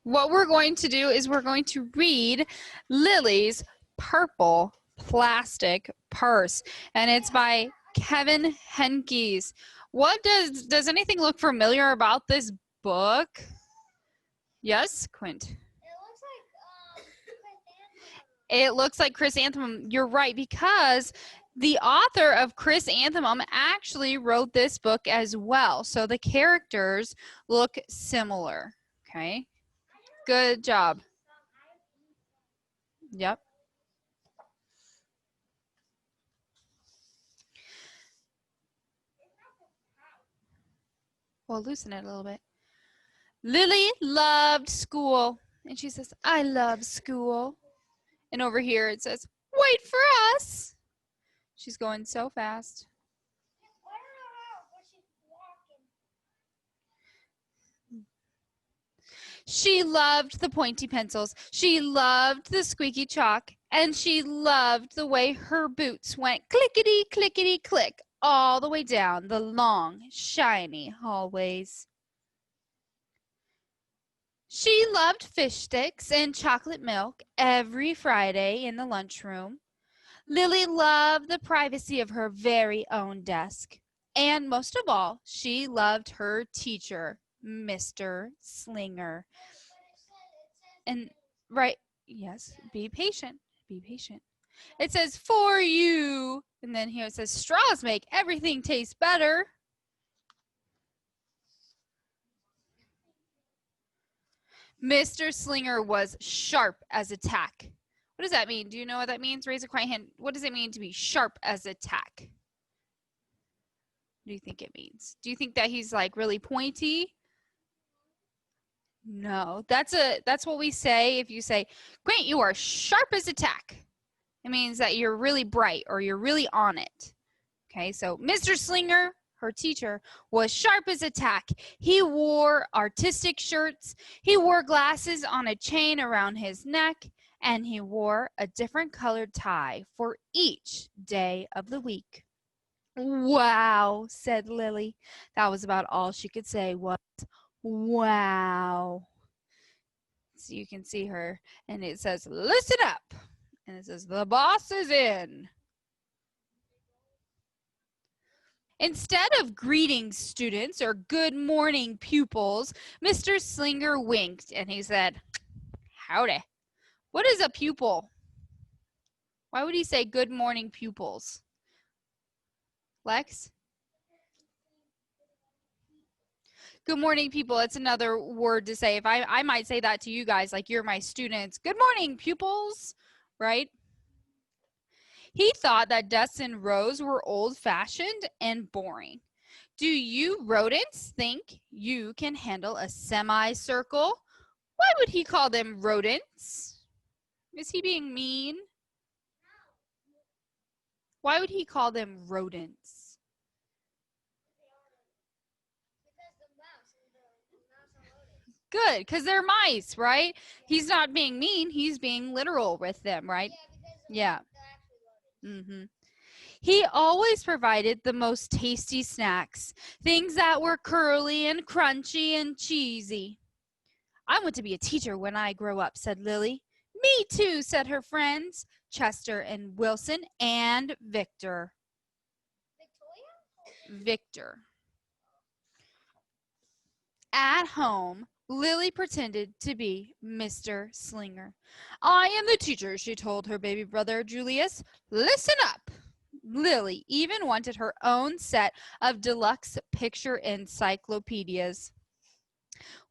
what we're going to do is we're going to read Lily's Purple Plastic Purse, and it's by Kevin Henkes. What does anything look familiar about this book? Yes, Quint. It looks like Chrysanthemum. You're right, because the author of Chrysanthemum actually wrote this book as well. So the characters look similar. Okay. Good job. Yep. Well, loosen it a little bit. Lily loved school. And she says, I love school. And over here it says, wait for us. She's going so fast. She loved the pointy pencils. She loved the squeaky chalk. And she loved the way her boots went clickety, clickety, click all the way down the long, shiny hallways. She loved fish sticks and chocolate milk every Friday in the lunchroom. Lily loved the privacy of her very own desk. And most of all, she loved her teacher, Mr. Slinger. And right, yes, be patient, be patient. It says, for you. And then here it says, straws make everything taste better. Mr. Slinger was sharp as a tack. What does that mean? Do you know what that means? Raise a quiet hand. What does it mean to be sharp as a tack? What do you think it means? Do you think that he's like really pointy? No, that's what we say if you say, Grant, you are sharp as a tack. It means that you're really bright or you're really on it. Okay, so Mr. Slinger, her teacher, was sharp as a tack. He wore artistic shirts. He wore glasses on a chain around his neck. And he wore a different colored tie for each day of the week. Wow, said Lily. That was about all she could say was, wow. So you can see her, and it says, listen up. And it says, the boss is in. Instead of greeting students or good morning pupils, Mr. Slinger winked and he said, howdy. What is a pupil? Why would he say good morning pupils? Lex? Good morning, people. It's another word to say. If I might say that to you guys, like you're my students. Good morning, pupils, right? He thought that desks and rows were old-fashioned and boring. Do you rodents think you can handle a semicircle? Why would he call them rodents? Is he being mean? Why would he call them rodents? Good, because they're mice, right? He's not being mean. He's being literal with them, right? Yeah. Mm-hmm. He always provided the most tasty snacks, things that were curly and crunchy and cheesy. I want to be a teacher when I grow up, said Lily. Me too, said her friends, Chester and Wilson and Victor. Victor. At home, Lily pretended to be Mr. Slinger. I am the teacher, she told her baby brother Julius. Listen up. Lily even wanted her own set of deluxe picture encyclopedias.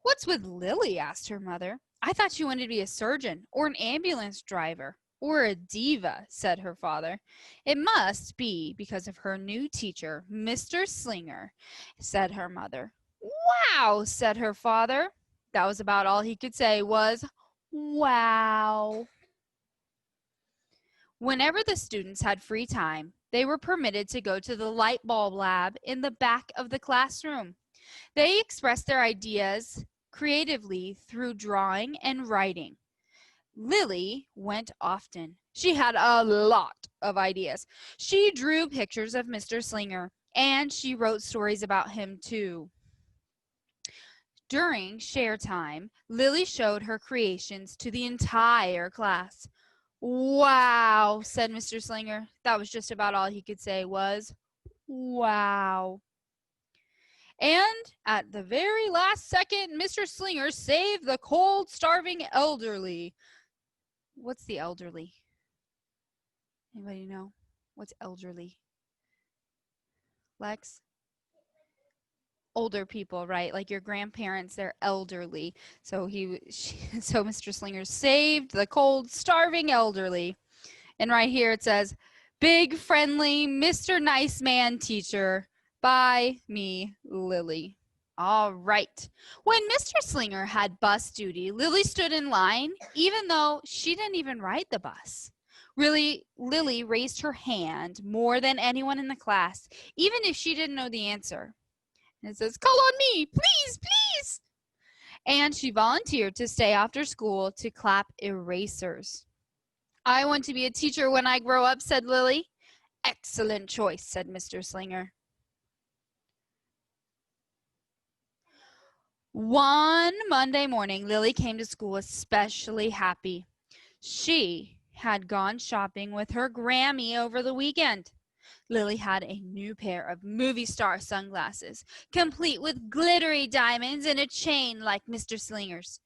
What's with Lily? Asked her mother. I thought she wanted to be a surgeon or an ambulance driver or a diva, said her father. It must be because of her new teacher, Mr. Slinger, said her mother. Wow, said her father. That was about all he could say was, wow. Whenever the students had free time, they were permitted to go to the light bulb lab in the back of the classroom. They expressed their ideas creatively through drawing and writing. Lily went often. She had a lot of ideas. She drew pictures of Mr. Slinger, and she wrote stories about him too. During share time, Lily showed her creations to the entire class. Wow, said Mr. Slinger. That was just about all he could say was, wow. And at the very last second, Mr. Slinger saved the cold, starving elderly. What's the elderly? Anybody know? What's elderly? Lex? Older people, right? Like your grandparents, they're elderly. So so Mr. Slinger saved the cold, starving elderly. And right here it says, "Big friendly Mr. Nice Man teacher, by me, Lily." All right. When Mr. Slinger had bus duty, Lily stood in line, even though she didn't even ride the bus. Really, Lily raised her hand more than anyone in the class, even if she didn't know the answer. And it says, "Call on me, please, please." And she volunteered to stay after school to clap erasers. "I want to be a teacher when I grow up," said Lily. "Excellent choice," said Mr. Slinger. One Monday morning, Lily came to school especially happy. She had gone shopping with her Grammy over the weekend. Lily had a new pair of movie star sunglasses, complete with glittery diamonds and a chain like Mr. Slinger's.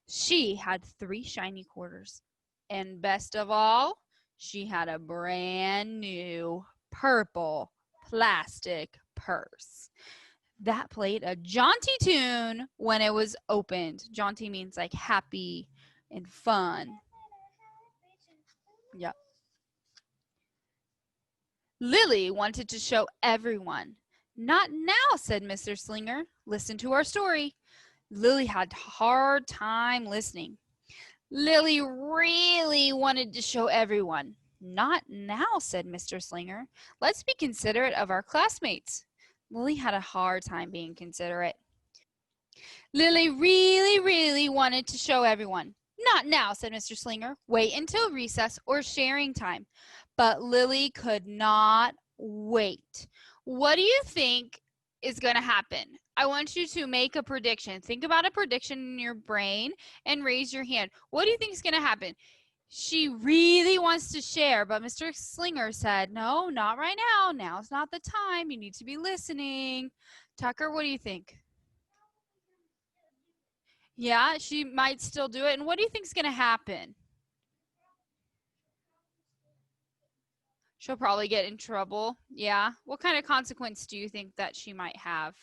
She had 3 shiny quarters. And best of all, she had a brand new purple plastic purse that played a jaunty tune when it was opened. Jaunty means like happy and fun. Yep. Lily wanted to show everyone. "Not now," said Mr. Slinger. "Listen to our story." Lily had a hard time listening. Lily really wanted to show everyone. "Not now," said Mr. Slinger. "Let's be considerate of our classmates." Lily had a hard time being considerate. Lily really wanted to show everyone. "Not now," said Mr. Slinger. "Wait until recess or sharing time." But Lily could not wait. What do you think is going to happen? I want you to make a prediction. Think about a prediction in your brain and raise your hand. What do you think is going to happen? She really wants to share, but Mr. Slinger said, "No, not right now. Now's not the time. You need to be listening." Tucker, what do you think? Yeah, she might still do it. And what do you think is going to happen? She'll probably get in trouble. Yeah. What kind of consequence do you think that she might have?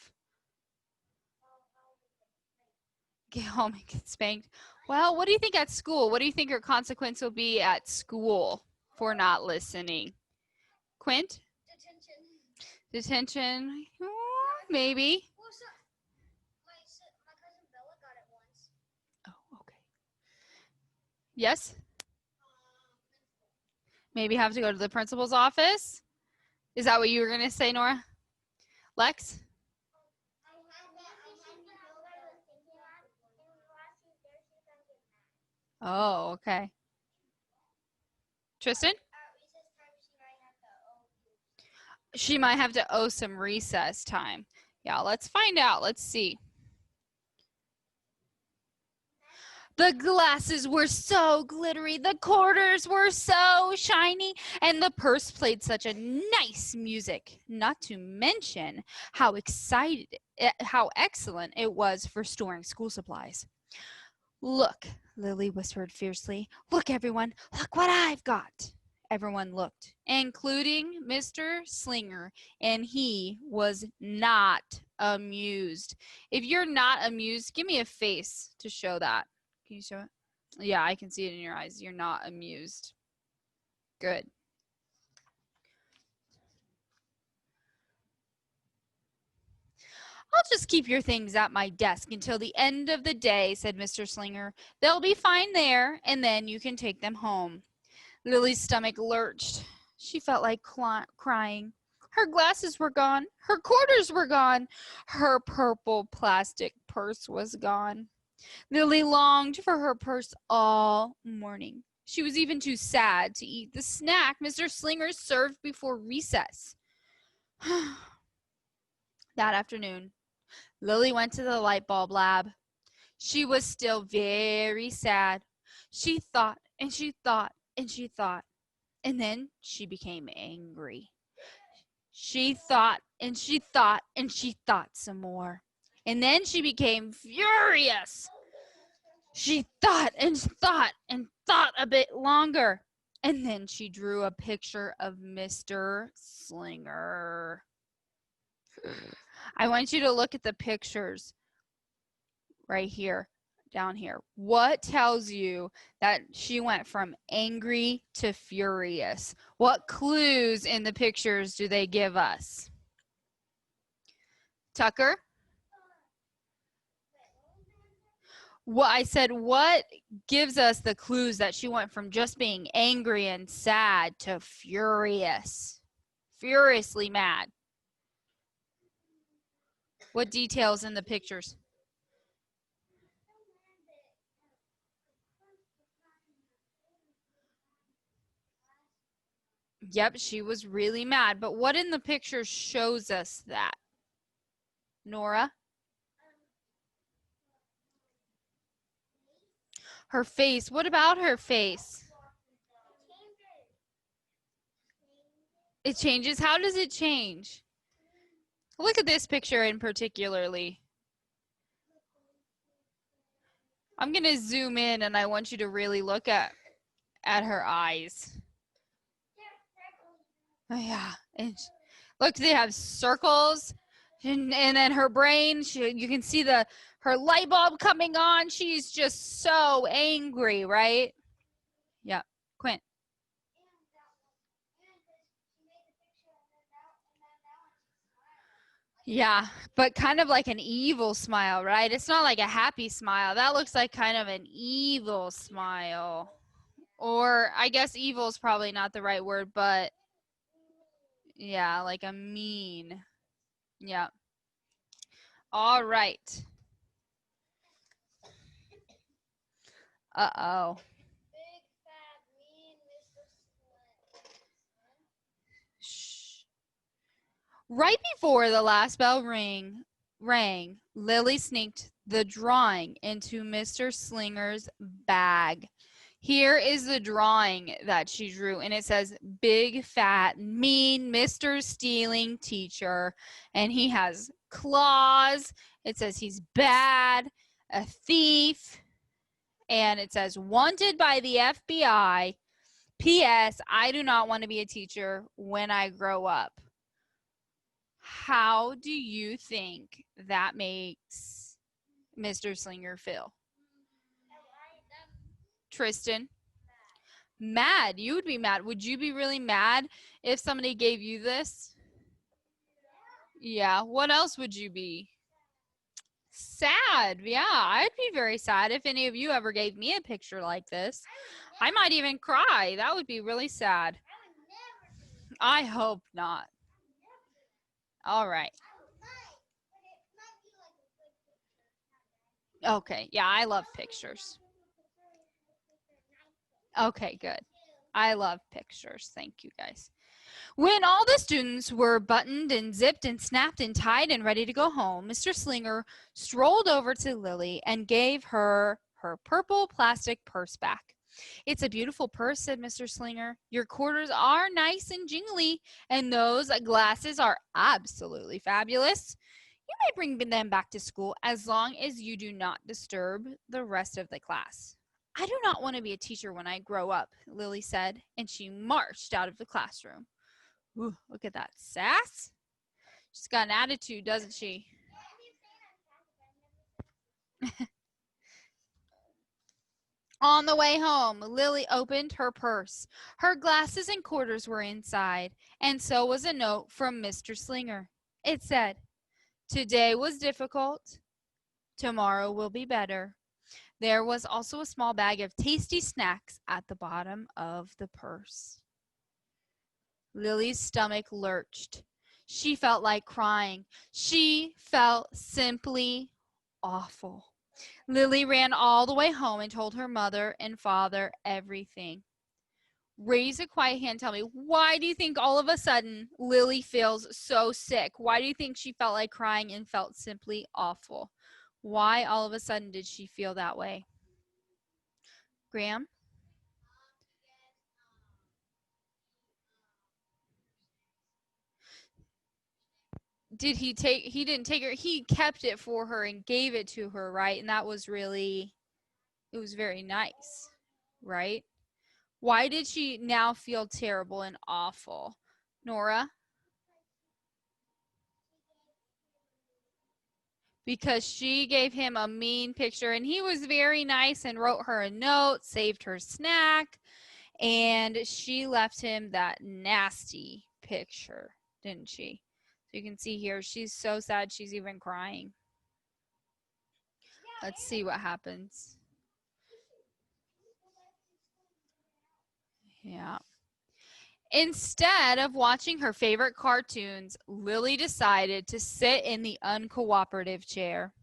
Get home and get spanked. Well, what do you think at school? What do you think her consequence will be at school for not listening? Quint? Detention? Maybe. Oh, okay. Yes? Maybe have to go to the principal's office? Is that what you were going to say, Nora? Lex? Oh, okay. Tristan? She might have to owe some recess time. Yeah, let's find out. Let's see. The glasses were so glittery, the quarters were so shiny, and the purse played such a nice music, not to mention how excellent it was for storing school supplies. "Look," Lily whispered fiercely. "Look, everyone, look what I've got." Everyone looked, including Mr. Slinger, and he was not amused. If you're not amused, give me a face to show that. Can you show it? Yeah, I can see it in your eyes. You're not amused. Good. "I'll just keep your things at my desk until the end of the day," said Mr. Slinger. "They'll be fine there, and then you can take them home." Lily's stomach lurched. She felt like crying. Her glasses were gone. Her quarters were gone. Her purple plastic purse was gone. Lily longed for her purse all morning. She was even too sad to eat the snack Mr. Slinger served before recess. That afternoon, Lily went to the light bulb lab. She was still very sad. She thought and she thought and she thought, and then she became angry. She thought and she thought and she thought some more. And then she became furious. She thought and thought and thought a bit longer. And then she drew a picture of Mr. Slinger. I want you to look at the pictures right here, down here. What tells you that she went from angry to furious? What clues in the pictures do they give us? Tucker? I said, what gives us the clues that she went from just being angry and sad to furious? Furiously mad. What details in the pictures? Yep, she was really mad. But what in the picture shows us that? Nora? Her face. What about her face? It changes. How does it change? Look at this picture in particularly. I'm going to zoom in and I want you to really look at her eyes. Oh, yeah. And look, they have circles. And then her brain, you can see her light bulb coming on. She's just so angry, right? Yeah. Quint. Yeah, but kind of like an evil smile, right? It's not like a happy smile. That looks like kind of an evil smile. Or I guess evil is probably not the right word, but yeah, like a mean. Yeah. All right. Uh-oh. Shh. Right before the last bell rang, Lily sneaked the drawing into Mr. Slinger's bag. Here is the drawing that she drew, and it says, big, fat, mean Mr. Stealing Teacher, and he has claws. It says he's bad, a thief, and it says, wanted by the FBI. P.S. I do not want to be a teacher when I grow up. How do you think that makes Mr. Slinger feel? Tristan? Mad. You would be mad. Would you be really mad if somebody gave you this? Yeah. What else would you be? Sad. Yeah, I'd be very sad if any of you ever gave me a picture like this. I might even cry. That would be really sad. I hope not. All right. Okay. Yeah, I love pictures. Okay, good. I love pictures. Thank you, guys. When all the students were buttoned and zipped and snapped and tied and ready to go home, Mr. Slinger strolled over to Lily and gave her her purple plastic purse back. It's a beautiful purse, said Mr. Slinger. Your quarters are nice and jingly, and those glasses are absolutely fabulous. You may bring them back to school as long as you do not disturb the rest of the class. I do not want to be a teacher when I grow up, Lily said, and she marched out of the classroom. Ooh, look at that sass. She's got an attitude, doesn't she? On the way home, Lily opened her purse. Her glasses and quarters were inside, and so was a note from Mr. Slinger. It said, today was difficult. Tomorrow will be better. There was also a small bag of tasty snacks at the bottom of the purse. Lily's stomach lurched. She felt like crying. She felt simply awful. Lily ran all the way home and told her mother and father everything. Raise a quiet hand. Tell me, why do you think all of a sudden Lily feels so sick? Why do you think she felt like crying and felt simply awful? Why all of a sudden did she feel that way? Graham? Did he didn't take her, he kept it for her and gave it to her, right? And that was really, it was very nice, right? Why did she now feel terrible and awful? Nora? Because she gave him a mean picture and he was very nice and wrote her a note, saved her snack, and she left him that nasty picture, didn't she? So you can see here, she's so sad she's even crying. Let's see what happens. Yeah. Instead of watching her favorite cartoons, Lily decided to sit in the uncooperative chair.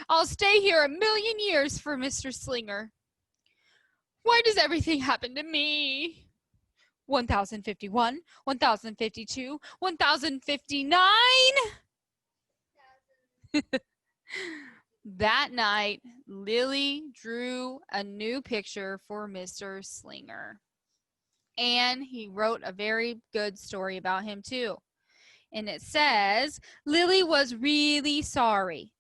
I'll stay here a million years for Mr. Slinger. Why does everything happen to me? 1051, 1052, 1059. That night, Lily drew a new picture for Mr. Slinger. And he wrote a very good story about him too. And it says, Lily was really sorry.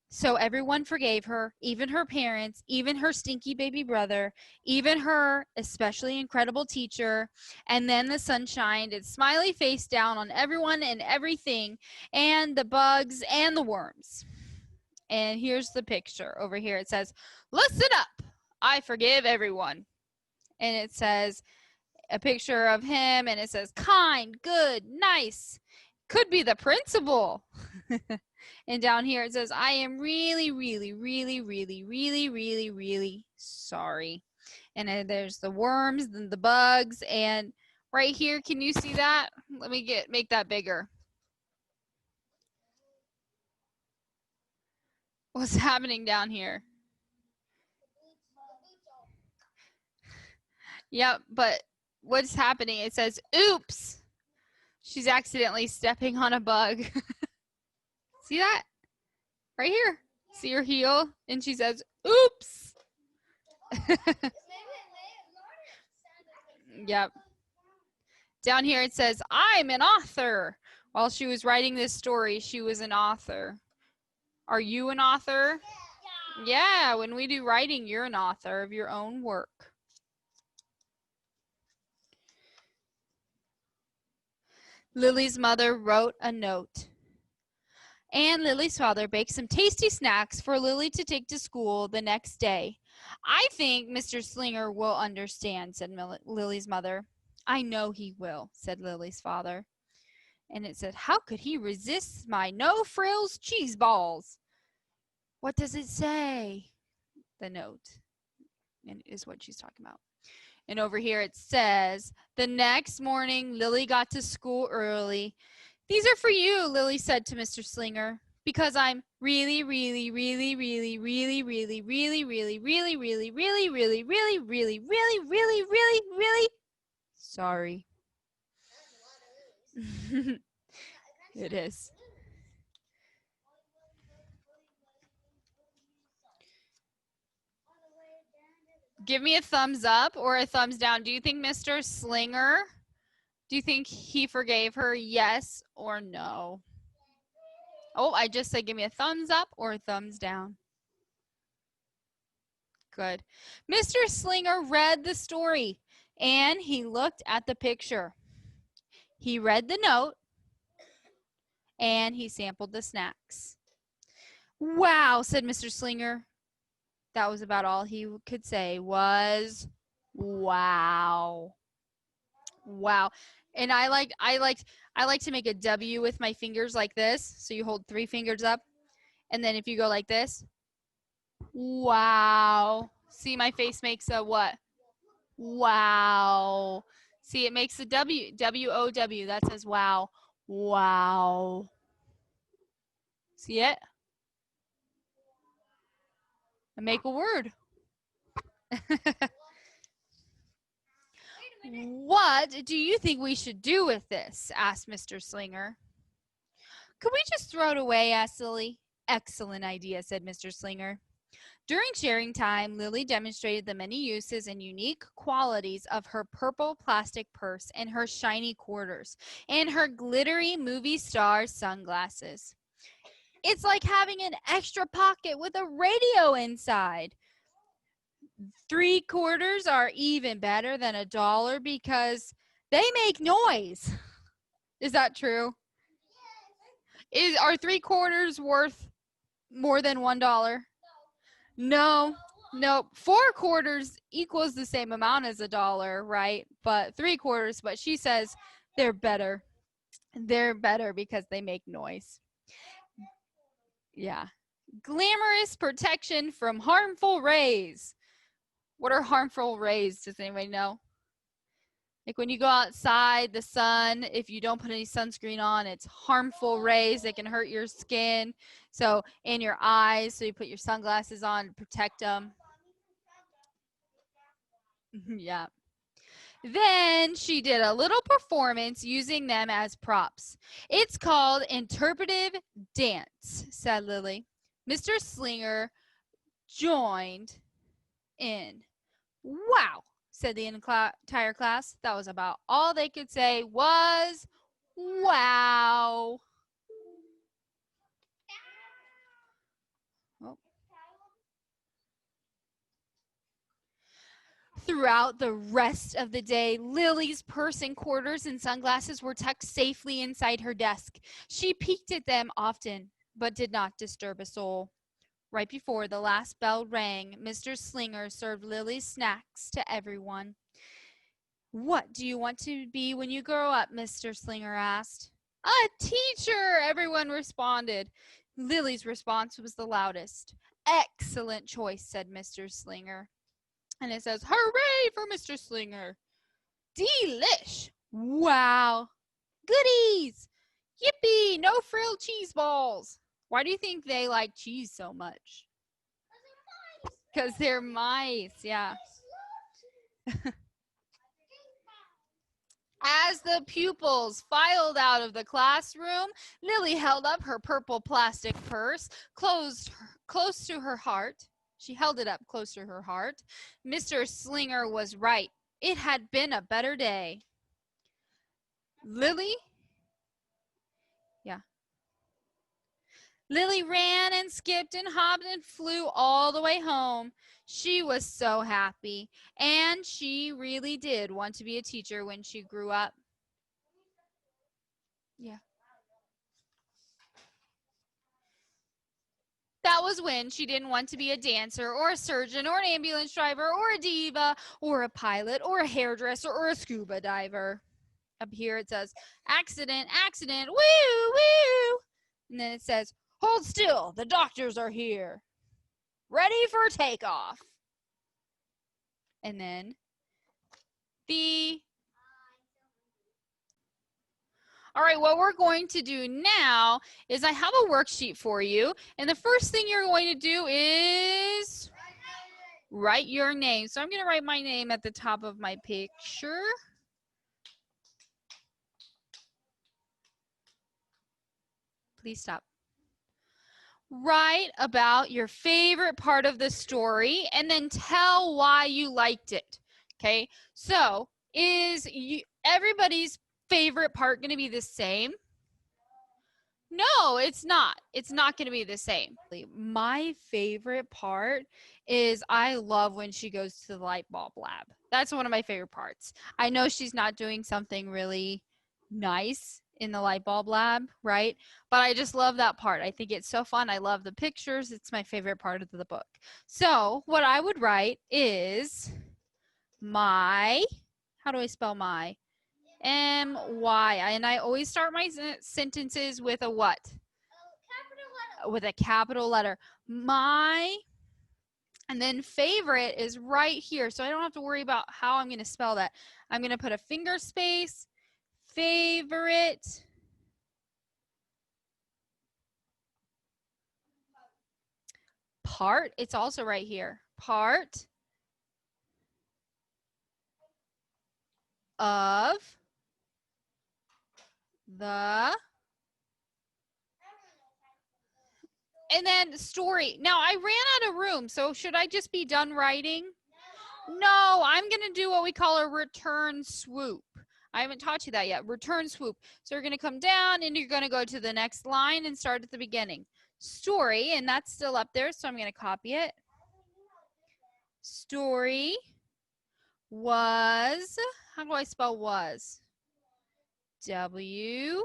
So everyone forgave her, even her parents, even her stinky baby brother, even her especially incredible teacher. And then the sun shined its smiley face down on everyone and everything, and the bugs and the worms. And here's the picture over here. It says, listen up, I forgive everyone. And it says a picture of him, and it says kind, good, nice. Could be the principal. And down here it says, I am really, really, really, really, really, really, really sorry. And then there's the worms and the bugs. And right here, can you see that? Let me make that bigger. What's happening down here? Yep, but what's happening? It says, oops. She's accidentally stepping on a bug. See that? Right here. See her heel? And she says, oops. Yep. Down here it says, I'm an author. While she was writing this story, she was an author. Are you an author? Yeah, when we do writing, you're an author of your own work. Lily's mother wrote a note. And Lily's father baked some tasty snacks for Lily to take to school the next day. I think Mr. Slinger will understand, said Lily's mother. I know he will, said Lily's father. And it said, how could he resist my no-frills cheese balls? What does it say? The note is what she's talking about. And over here it says, the next morning, Lily got to school early. These are for you, Lily said to Mr. Slinger, because I'm really, really, really, really, really, really, really, really, really, really, really, really, really, really, really, really, really, really sorry. It is. Give me a thumbs up or a thumbs down. Do you think Mr. Slinger, do you think he forgave her? Yes or no? Oh, I just said give me a thumbs up or a thumbs down. Good. Mr. Slinger read the story and he looked at the picture. He read the note and he sampled the snacks. Wow, said Mr. Slinger. That was about all he could say was wow. Wow. And I like to make a W with my fingers like this. So you hold 3 fingers up. And then if you go like this, wow. See, my face makes a what? Wow. See, it makes a W, W-O-W. That says wow. Wow. See it? I make a word. What do you think we should do with this? Asked Mr. Slinger. Could we just throw it away? Asked Lily. Excellent idea, said Mr. Slinger. During sharing time, Lily demonstrated the many uses and unique qualities of her purple plastic purse and her shiny quarters and her glittery movie star sunglasses. It's like having an extra pocket with a radio inside. 3/4 are even better than $1 because they make noise. Is that true? Are 3/4 worth more than $1? No. Nope. 4/4 equals the same amount as $1, right? But 3/4, but she says they're better. They're better because they make noise. Yeah. Glamorous protection from harmful rays. What are harmful rays? Does anybody know? Like when you go outside, the sun, if you don't put any sunscreen on, it's harmful rays that can hurt your skin. So, in your eyes, so you put your sunglasses on to protect them. Yeah. Then she did a little performance using them as props. It's called interpretive dance, said Lily. Mr. Slinger joined in. Wow, said the entire class. That was about all they could say was wow. Oh. Throughout the rest of the day, Lily's purse and quarters and sunglasses were tucked safely inside her desk. She peeked at them often, but did not disturb a soul. Right before the last bell rang, Mr. Slinger served Lily's snacks to everyone. What do you want to be when you grow up? Mr. Slinger asked. A teacher, everyone responded. Lily's response was the loudest. Excellent choice, said Mr. Slinger. And it says, hooray for Mr. Slinger. Delish. Wow. Goodies. Yippee. No frilled cheese balls. Why do you think they like cheese so much? Because they're mice, yeah. As the pupils filed out of the classroom, Lily held up her purple plastic purse close to her heart. She held it up close to her heart. Mr. Slinger was right. It had been a better day. Lily ran and skipped and hopped and flew all the way home. She was so happy, and she really did want to be a teacher when she grew up. Yeah. That was when she didn't want to be a dancer or a surgeon or an ambulance driver or a diva or a pilot or a hairdresser or a scuba diver. Up here it says, accident, accident, woo, woo. And then it says, hold still, the doctors are here. Ready for takeoff. And then all right, what we're going to do now is I have a worksheet for you. And the first thing you're going to do is write your name. So I'm going to write my name at the top of my picture. Please stop. Write about your favorite part of the story and then tell why you liked it. Okay, so is everybody's favorite part going to be the same? No, it's not. It's not going to be the same. My favorite part is I love when she goes to the light bulb lab. That's one of my favorite parts. I know she's not doing something really nice in the light bulb lab, right? But I just love that part. I think it's so fun. I love the pictures. It's my favorite part of the book. So what I would write is my, how do I spell my? M-Y. And I always start my sentences with a what? With a capital letter. My, and then favorite is right here. So I don't have to worry about how I'm going to spell that. I'm going to put a finger space, favorite. Part, it's also right here. Part. of the, and then story. Now I ran out of room, so should I just be done writing? No, I'm going to do what we call a return swoop. I haven't taught you that yet. Return swoop. So you're going to come down and you're going to go to the next line and start at the beginning. Story, and that's still up there, so I'm going to copy it. Story was, how do I spell was? W-A-S.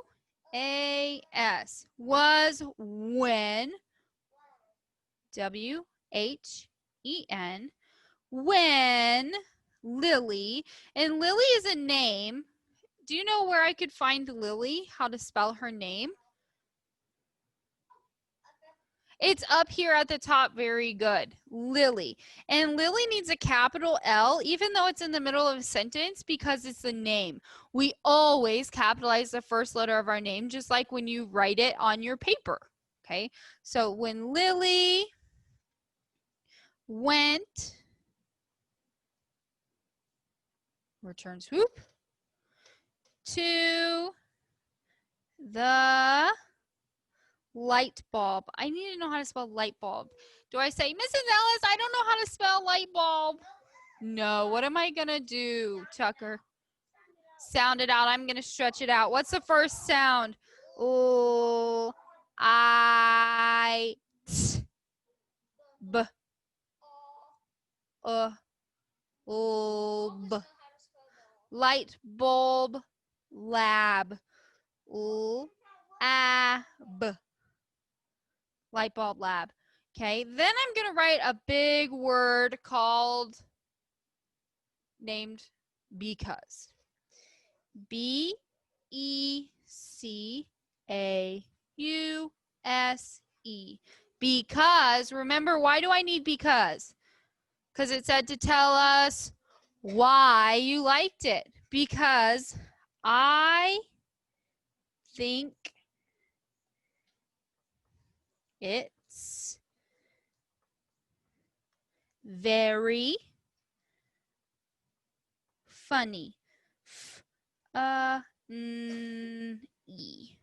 Was when, W-H-E-N, when Lily, and Lily is a name. Do you know where I could find Lily? How to spell her name? It's up here at the top. Very good. Lily. And Lily needs a capital L, even though it's in the middle of a sentence, because it's a name. We always capitalize the first letter of our name, just like when you write it on your paper. Okay. So when Lily went, return swoop, to the light bulb. I need to know how to spell light bulb. Do I say, Mrs. Ellis, I don't know how to spell light bulb? No. What am I going to do, Tucker? Sound it out. I'm going to stretch it out. What's the first sound? O, I, t, b, bulb. Light bulb, lab. L-A-B. Light bulb lab. Okay, then I'm going to write a big word called, named because. B-E-C-A-U-S-E. Because, remember, why do I need because? Because it said to tell us why you liked it. Because I think it's very funny. E.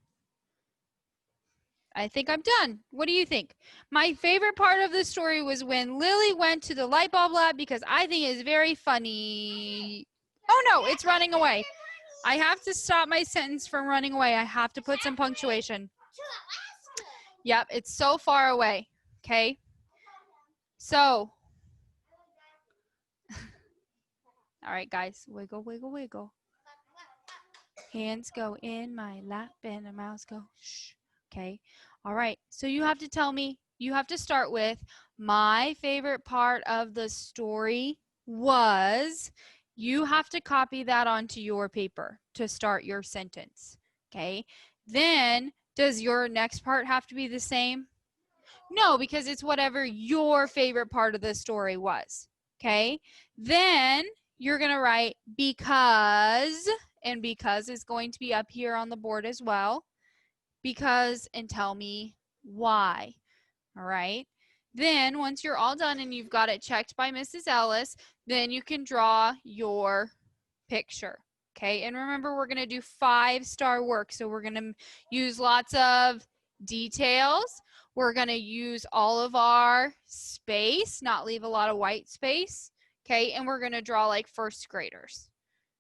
I think I'm done. What do you think? My favorite part of the story was when Lily went to the light bulb lab because I think it's very funny. Oh no, it's running away. I have to stop my sentence from running away. I have to put some punctuation. Yep, it's so far away. Okay. So, all right, guys, wiggle, wiggle, wiggle. Hands go in my lap and the mouse go shh. Okay. All right. So you have to tell me, you have to start with my favorite part of the story was, you have to copy that onto your paper to start your sentence. Okay. Then does your next part have to be the same? No, because it's whatever your favorite part of the story was. Okay. Then you're going to write because, and because is going to be up here on the board as well. Because, and tell me why. All right. Then once you're all done and you've got it checked by Mrs. Ellis, then you can draw your picture. Okay. And remember, we're going to do 5-star work. So we're going to use lots of details. We're going to use all of our space, not leave a lot of white space. Okay. And we're going to draw like first graders.